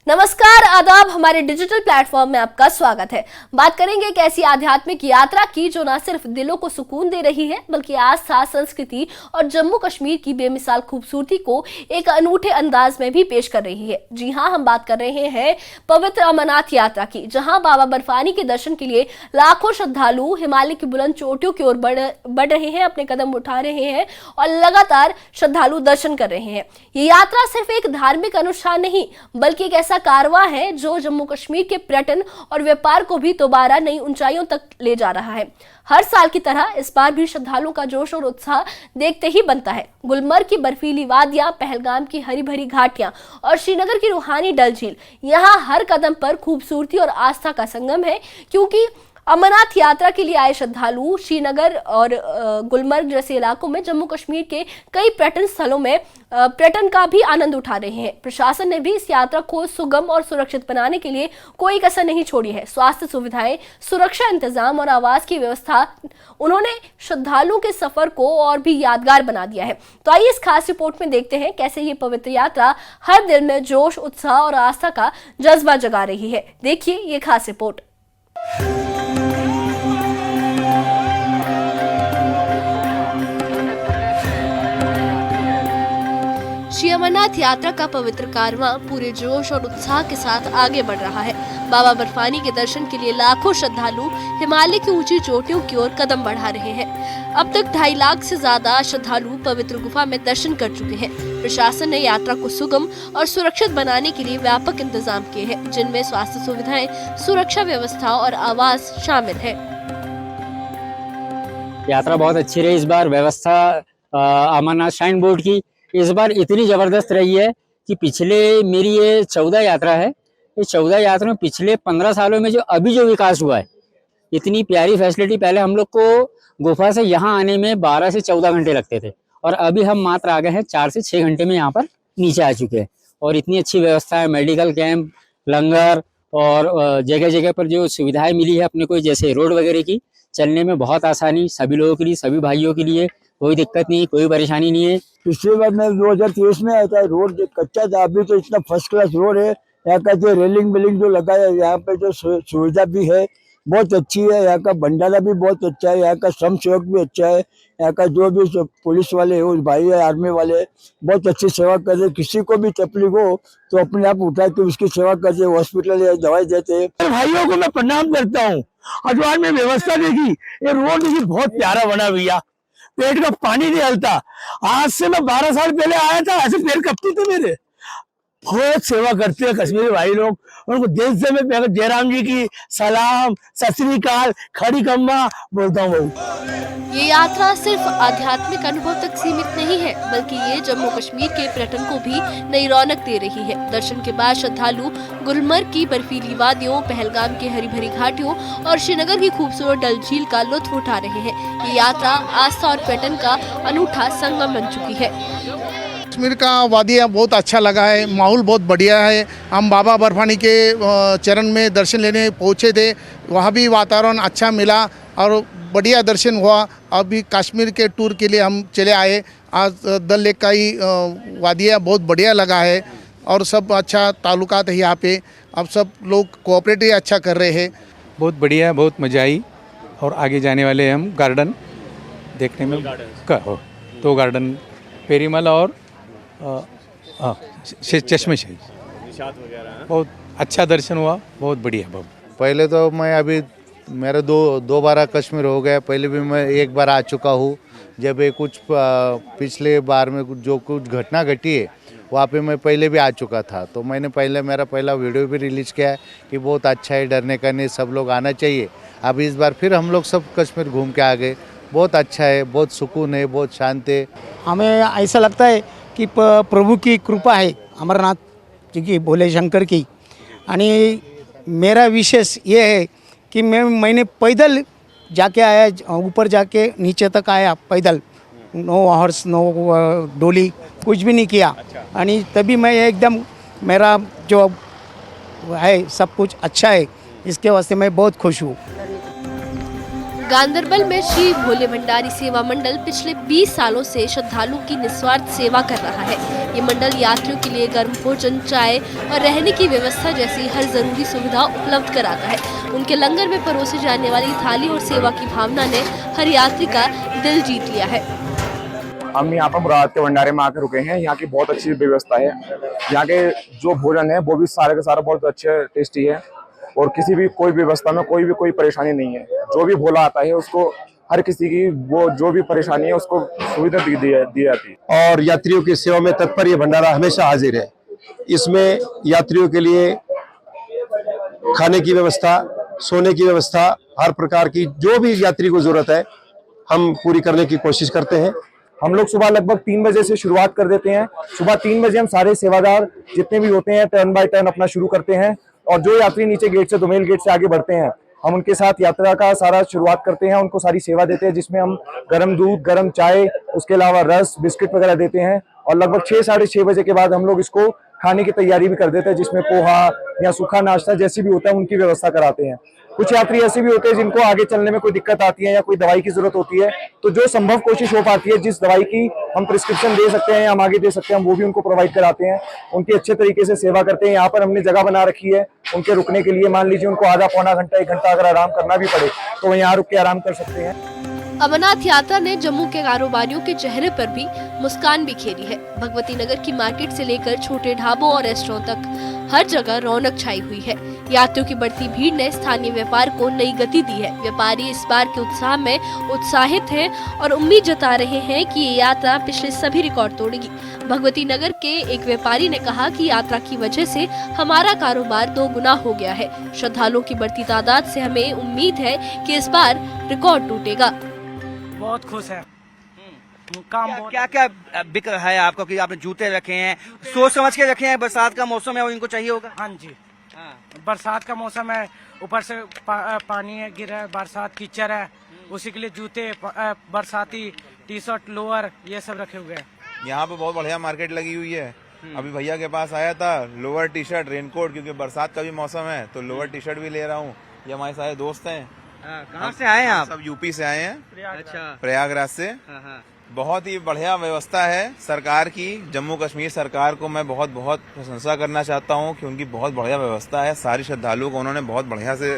नमस्कार, आदाब। हमारे डिजिटल प्लेटफॉर्म में आपका स्वागत है। बात करेंगे एक ऐसी आध्यात्मिक यात्रा की जो न सिर्फ दिलों को सुकून दे रही है बल्कि आस्था, संस्कृति और जम्मू कश्मीर की बेमिसाल खूबसूरती को एक अनूठे अंदाज में भी पेश कर रही है। जी हां, हम बात कर रहे हैं पवित्र अमरनाथ यात्रा की, जहां बाबा बर्फानी के दर्शन के लिए लाखों श्रद्धालु हिमालय की बुलंद चोटियों की ओर बढ़ रहे हैं, अपने कदम उठा रहे हैं और लगातार श्रद्धालु दर्शन कर रहे हैं। ये यात्रा सिर्फ एक धार्मिक अनुष्ठान नहीं बल्कि एक ऐसा कारवां है जो जम्मू कश्मीर के पर्यटन और व्यापार को भी दोबारा नई ऊंचाइयों तक ले जा रहा है। हर साल की तरह इस बार भी श्रद्धालुओं का जोश और उत्साह देखते ही बनता है। गुलमर्ग की बर्फीली वादियां, पहलगाम की हरी भरी घाटियां और श्रीनगर की रूहानी डल झील, यहाँ हर कदम पर खूबसूरती और आस्था का संगम है। क्योंकि अमरनाथ यात्रा के लिए आए श्रद्धालु श्रीनगर और गुलमर्ग जैसे इलाकों में जम्मू कश्मीर के कई पर्यटन स्थलों में पर्यटन का भी आनंद उठा रहे हैं। प्रशासन ने भी इस यात्रा को सुगम और सुरक्षित बनाने के लिए कोई कसर नहीं छोड़ी है। स्वास्थ्य सुविधाएं, सुरक्षा इंतजाम और आवास की व्यवस्था, उन्होंने श्रद्धालुओं के सफर को और भी यादगार बना दिया है। तो आइए इस खास रिपोर्ट में देखते हैं कैसे ये पवित्र यात्रा हर दिल में जोश, उत्साह और आस्था का जज्बा जगा रही है। देखिए ये खास रिपोर्ट। श्री अमरनाथ यात्रा का पवित्र कारवां पूरे जोश और उत्साह के साथ आगे बढ़ रहा है। बाबा बर्फानी के दर्शन के लिए लाखों श्रद्धालु हिमालय की ऊंची चोटियों की ओर कदम बढ़ा रहे हैं। अब तक 2.5 लाख से ज्यादा श्रद्धालु पवित्र गुफा में दर्शन कर चुके हैं। प्रशासन ने यात्रा को सुगम और सुरक्षित बनाने के लिए व्यापक इंतजाम किए हैं, जिनमें स्वास्थ्य सुविधाएं, सुरक्षा व्यवस्था और आवास शामिल है। यात्रा बहुत अच्छी रही इस बार। व्यवस्था अमरनाथ श्राइन बोर्ड की इस बार इतनी जबरदस्त रही है कि पिछले मेरी ये 14 यात्रा है। इस 14 यात्रा में पिछले 15 सालों में जो विकास हुआ है, इतनी प्यारी फैसिलिटी। पहले हम लोग को गुफा से यहाँ आने में 12 से 14 घंटे लगते थे और अभी हम मात्र आ गए हैं 4 से 6 घंटे में यहाँ पर नीचे आ चुके हैं। और इतनी अच्छी व्यवस्था है, मेडिकल कैंप, लंगर और जगह जगह पर जो सुविधाएं मिली है अपने को, जैसे रोड वगैरह की, चलने में बहुत आसानी सभी लोगों के लिए, सभी भाइयों के लिए कोई दिक्कत नहीं, कोई परेशानी नहीं है। पिछली बार मैं 2023 में आया था, रोड कच्चा था, अभी तो इतना फर्स्ट क्लास रोड है। यहाँ का जो रेलिंग बिलिंग जो लगा है, यहाँ पे जो सुविधा भी है बहुत अच्छी है। यहाँ का भंडारा भी बहुत अच्छा है, यहाँ का श्रम सेवक भी अच्छा है, यहाँ का जो भी पुलिस वाले है, भाई है, आर्मी वाले बहुत अच्छी सेवा कर रहे। किसी को भी तकलीफ हो तो अपने आप उठा के उसकी सेवा करते, हॉस्पिटल या दवाई देते हैं। भाइयों को मैं प्रणाम करता हूँ। हरिद्वार में व्यवस्था देखी, ये रोड देखी, बहुत प्यारा बना भैया, पेट का पानी नहीं हलता। आज से मैं 12 साल पहले आया था, ऐसे पैर कपते थे मेरे। बहुत सेवा करते हैं कश्मीरी भाई लोग, उनको दिल से मैं जयराम जी की सलाम, सत श्री अकाल, खड़ी कम्मा बोलता हूँ। ये यात्रा सिर्फ आध्यात्मिक अनुभव तक सीमित नहीं है बल्कि ये जम्मू कश्मीर के पर्यटन को भी नई रौनक दे रही है। दर्शन के बाद श्रद्धालु गुलमर्ग की बर्फीली वादियों, पहलगाम की हरी भरी घाटियों और श्रीनगर की खूबसूरत डल झील का लुत्फ उठा रहे हैं। ये यात्रा आस्था और पर्यटन का अनूठा संगम बन चुकी है। कश्मीर का वादियाँ बहुत अच्छा लगा है, माहौल बहुत बढ़िया है। हम बाबा बर्फानी के चरण में दर्शन लेने पहुँचे थे, वहाँ भी वातावरण अच्छा मिला और बढ़िया दर्शन हुआ। अभी कश्मीर के टूर के लिए हम चले आए। आज दल लेक का ही वादियाँ बहुत बढ़िया लगा है और सब अच्छा ताल्लुकात है यहाँ पे। अब सब लोग कोऑपरेट ही अच्छा कर रहे हैं। बहुत बढ़िया, बहुत मज़ा आई। और आगे जाने वाले हम गार्डन देखने में तो गार्डन पेरीमल और चश्मे शाही, बहुत अच्छा दर्शन हुआ, बहुत बढ़िया। बहुत पहले तो मैं अभी मेरे दो बार कश्मीर हो गया, पहले भी मैं एक बार आ चुका हूँ। जब ये कुछ पिछले बार में जो कुछ घटना घटी है वहाँ पे मैं पहले भी आ चुका था, तो मैंने मेरा पहला वीडियो भी रिलीज़ किया है कि बहुत अच्छा है, डरने का नहीं, सब लोग आना चाहिए। अब इस बार फिर हम लोग सब कश्मीर घूम के आ गए, बहुत अच्छा है, बहुत सुकून है, बहुत शांत है। हमें ऐसा लगता है कि प्रभु की कृपा है, अमरनाथ जी की, भोले शंकर की। आणि मेरा विशेष ये है कि मैंने पैदल जाके आया, ऊपर जाके नीचे तक आया पैदल, नो हॉर्स, नो डोली, कुछ भी नहीं किया। आणि तभी मैं एकदम, मेरा जो है सब कुछ अच्छा है, इसके वास्ते मैं बहुत खुश हूँ। गांदरबल में श्री भोले भंडारी सेवा मंडल पिछले 20 सालों से श्रद्धालुओं की निस्वार्थ सेवा कर रहा है। ये मंडल यात्रियों के लिए गर्म भोजन, चाय और रहने की व्यवस्था जैसी हर जरूरी सुविधा उपलब्ध कराता है। उनके लंगर में परोसे जाने वाली थाली और सेवा की भावना ने हर यात्री का दिल जीत लिया है। हम यहाँ पर मुराद के भंडारे में आकर रुके हैं। यहाँ की बहुत अच्छी व्यवस्था है। यहाँ के जो भोजन है वो भी सारे का सारा बहुत अच्छे टेस्टी है और किसी भी कोई व्यवस्था में कोई परेशानी नहीं है। जो भी भोला आता है उसको हर किसी की वो जो भी परेशानी है उसको सुविधा दी जाती है। और यात्रियों की सेवा में तत्पर ये भंडारा हमेशा हाजिर है। इसमें यात्रियों के लिए खाने की व्यवस्था, सोने की व्यवस्था, हर प्रकार की जो भी यात्री को जरूरत है हम पूरी करने की कोशिश करते हैं। हम लोग सुबह लगभग 3 बजे से शुरुआत कर देते हैं। सुबह 3 बजे हम सारे सेवादार जितने भी होते हैं टर्न बाय टर्न अपना शुरू करते हैं और जो यात्री नीचे गेट से दोमेल गेट से आगे बढ़ते हैं हम उनके साथ यात्रा का सारा शुरुआत करते हैं। उनको सारी सेवा देते हैं जिसमें हम गर्म दूध, गर्म चाय, उसके अलावा रस, बिस्किट वगैरह देते हैं और लगभग 6 साढ़े 6 बजे के बाद हम लोग इसको खाने की तैयारी भी कर देते हैं जिसमें पोहा या सूखा नाश्ता जैसी भी होता है उनकी व्यवस्था कराते हैं। कुछ यात्री ऐसे भी होते हैं जिनको आगे चलने में कोई दिक्कत आती है या कोई दवाई की जरूरत होती है तो जो संभव कोशिश हो पाती है जिस दवाई की हम प्रिस्क्रिप्शन दे सकते हैं या हम आगे दे सकते हैं हम वो भी उनको प्रोवाइड कराते हैं। उनकी अच्छे तरीके से सेवा करते हैं। यहाँ पर हमने जगह बना रखी है उनके रुकने के लिए। मान लीजिए उनको आधा पौना घंटा 1 घंटा अगर आराम करना भी पड़े तो वो यहाँ रुक के आराम कर सकते हैं। अमरनाथ यात्रा ने जम्मू के कारोबारियों के चेहरे पर भी मुस्कान बिखेरी है। भगवती नगर की मार्केट से लेकर छोटे ढाबों और रेस्टोरेंट तक हर जगह रौनक छाई हुई है। यात्रियों की बढ़ती भीड़ ने स्थानीय व्यापार को नई गति दी है। व्यापारी इस बार के उत्साह में उत्साहित हैं और उम्मीद जता रहे हैं कि ये यात्रा पिछले सभी रिकॉर्ड तोड़ेगी। भगवती नगर के एक व्यापारी ने कहा कि यात्रा की वजह से हमारा कारोबार 2 गुना हो गया है। श्रद्धालुओं की बढ़ती तादाद से हमें उम्मीद है कि इस बार रिकॉर्ड टूटेगा। बहुत खुश है। काम क्या क्या बिक रहा है आपका कि आपने जूते रखे हैं, सोच समझ के रखे हैं? बरसात का मौसम है और इनको चाहिए होगा। हाँ जी, बरसात का मौसम है, ऊपर से पानी गिर रहा है, बरसात कीचड़ है, उसी के लिए जूते, बरसाती टी शर्ट, लोअर ये सब रखे हुए हैं। यहाँ पे बहुत बढ़िया मार्केट लगी हुई है। अभी भैया के पास आया था, लोअर टी शर्ट, रेनकोट, क्योंकि बरसात का भी मौसम है तो लोअर टी शर्ट भी ले रहा हूँ। ये हमारे सारे दोस्त हैं। कहाँ से आए हैं आप? सब यूपी से आए हैं, अच्छा, प्रयागराज से। बहुत ही बढ़िया व्यवस्था है सरकार की। जम्मू कश्मीर सरकार को मैं बहुत बहुत प्रशंसा करना चाहता हूँ कि उनकी बहुत बढ़िया व्यवस्था है। सारी श्रद्धालुओं को उन्होंने बहुत बढ़िया से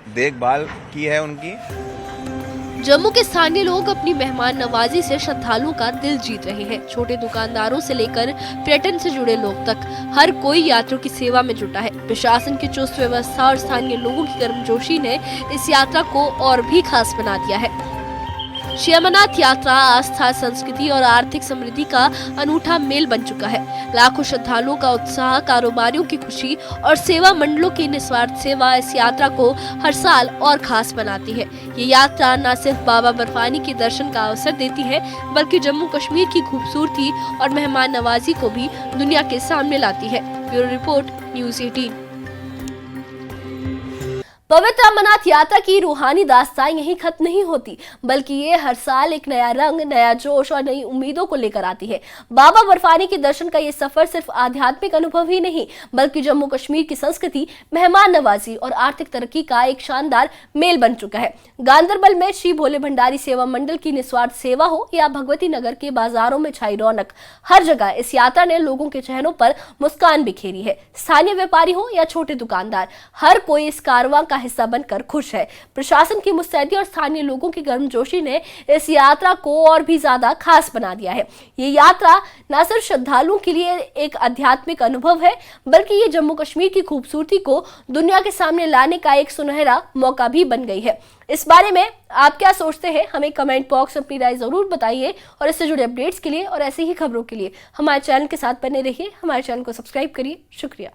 देखभाल की है उनकी। जम्मू के स्थानीय लोग अपनी मेहमान नवाजी से श्रद्धालुओं का दिल जीत रहे हैं। छोटे दुकानदारों से लेकर पर्यटन से जुड़े लोग तक हर कोई यात्रियों की सेवा में जुटा है। प्रशासन की चुस्त व्यवस्था और स्थानीय लोगों की गर्मजोशी ने इस यात्रा को और भी खास बना दिया है। श्री अमरनाथ यात्रा आस्था, संस्कृति और आर्थिक समृद्धि का अनूठा मेल बन चुका है। लाखों श्रद्धालुओं का उत्साह, कारोबारियों की खुशी और सेवा मंडलों की निस्वार्थ सेवा इस यात्रा को हर साल और खास बनाती है। ये यात्रा न सिर्फ बाबा बर्फानी के दर्शन का अवसर देती है बल्कि जम्मू कश्मीर की खूबसूरती और मेहमान नवाजी को भी दुनिया के सामने लाती है। Bureau report, news 18। पवित्र अमरनाथ यात्रा की रूहानी दास्तान यहीं खत्म नहीं होती बल्कि ये हर साल एक नया रंग, नया जोश और नई उम्मीदों को लेकर आती है। बाबा बर्फानी के दर्शन का ये सफर सिर्फ आध्यात्मिक अनुभव ही नहीं बल्कि जम्मू कश्मीर की संस्कृति, मेहमान नवाजी और आर्थिक तरक्की का एक शानदार मेल बन चुका है। गांदरबल में श्री भोले भंडारी सेवा मंडल की निस्वार्थ सेवा हो या भगवती नगर के बाजारों में छाई रौनक, हर जगह इस यात्रा ने लोगों के चेहरों पर मुस्कान बिखेरी है। स्थानीय व्यापारी हो या छोटे दुकानदार, हर कोई इस कारवां का हिस्सा बनकर खुश है। प्रशासन की मुस्तैदी और स्थानीय लोगों की गर्मजोशी ने इस यात्रा को और भी ज्यादा खास बना दिया है। ये यात्रा न सिर्फ श्रद्धालुओं के लिए एक आध्यात्मिक अनुभव है बल्कि ये जम्मू कश्मीर की खूबसूरती को दुनिया के सामने लाने का एक सुनहरा मौका भी बन गई है। इस बारे में आप क्या सोचते हैं? हमें कमेंट बॉक्स में अपनी राय जरूर बताइए और इससे जुड़े अपडेट्स के लिए और ऐसी ही खबरों के लिए हमारे चैनल के साथ बने रहिए। हमारे चैनल को सब्सक्राइब करिए। शुक्रिया।